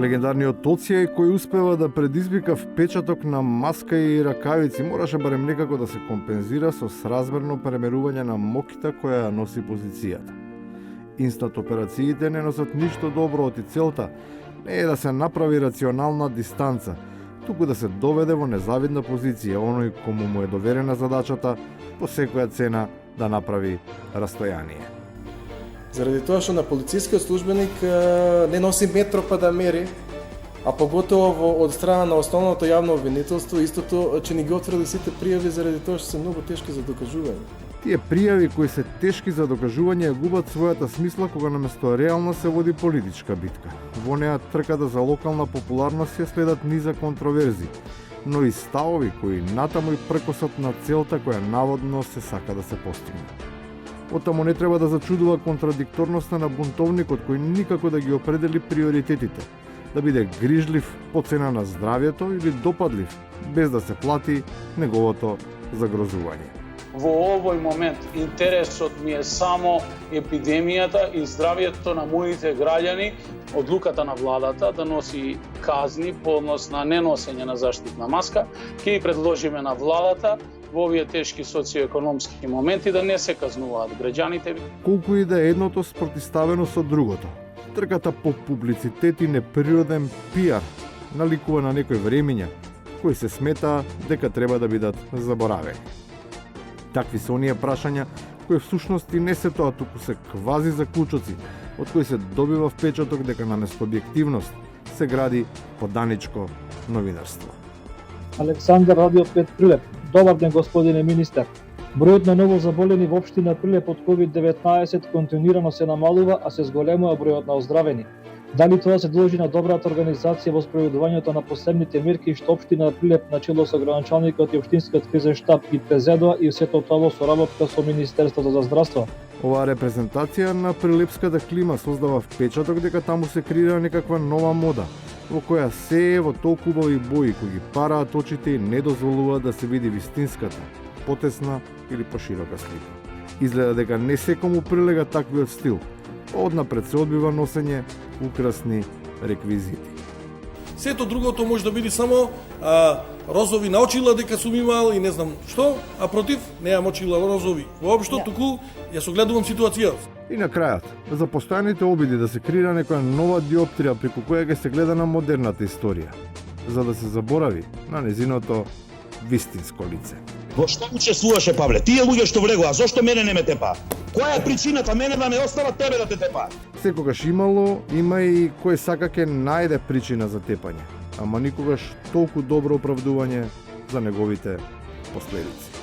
Легендарниот Тоцијај кој успева да предизвика впечаток на маска и ракавици мораше барем некако да се компензира со сразмерно премерување на моките која ја носи позицијата. Инстант операциите не носат ништо добро од целта не е да се направи рационална дистанца, туку да се доведе во незавидна позиција оној кому му е доверена задачата по секоја цена да направи растојание. Заради тоа што на полицискиот службеник не носи метро па да мери, а поготово од страна на основното јавно обвинителство, истото че ни ги отврли сите пријави заради тоа што се многу тешки за докажување. Тие пријави кои се тешки за докажување губат својата смисла кога наместо реално се води политичка битка. Во неа трката за локална популарност ја следат низа контроверзи, но и ставови кои натаму и пркосат на целта која наводно се сака да се постигне. Оттаму не треба да зачудува контрадикторноста на бунтовникот кој никако да ги определи приоритетите, да биде грижлив по цена на здравјето или допадлив, без да се плати неговото загрозување. Во овој момент интересот ми е само епидемијата и здравјето на моите граѓани. Одлуката на владата да носи казни по однос на неносење на заштитна маска ќе ја предложиме на владата во овие тешки социоекономски моменти да не се казнуваат граѓаните. Колку и да е едното спротиставено со другото, трката по публицитет и неприроден пиар наликува на некои времиња кои се смета дека треба да бидат заборавени. Такви се оние прашања кои всушност и не се тоа, туку се квази заклучоци од кои се добива впечаток дека наместо објективност се гради поданичко новинарство. Александар Радиопет Прилеп. Добар ден, господине министер. Бројот на новозаболени во општина Прилеп од COVID-19 континуирано се намалува, а се зголемува бројот на оздравени. Дали тоа се должи на добрата организација во спроведувањето на посебните мерки што општина Прилеп на чело со граначалникот и општинскиот кризен штаб ги презедува и сето тоа во соработка со Министерството за здравство? Оваа репрезентација на прилепската клима создава впечаток дека таму се креира некаква нова мода, во која се е во толку убави бои кои ги параат очите и не дозволуваат да се види вистинската, потесна или поширока слика. Изгледа дека не секому прилега таквиот стил, однапред се одбива носење украсни реквизити. Сето другото може да биде само розови на очила дека сум имал и не знам што, а против неам очила розови. Воопшто туку ја согледувам ситуацијата. И на крајот, за постојаните обиди да се креира некоја нова диоптрија преку која ќе се гледа на модерната историја, за да се заборави на незиното вистинско лице. Во што учествуваше, Павле? Тие луѓе што влегоа, зошто мене не ме тепа? Која е причината мене да не остава тебе да те тепа? Секогаш имало, има и кој сака ќе најде причина за тепање, ама никогаш толку добро оправдување за неговите последици.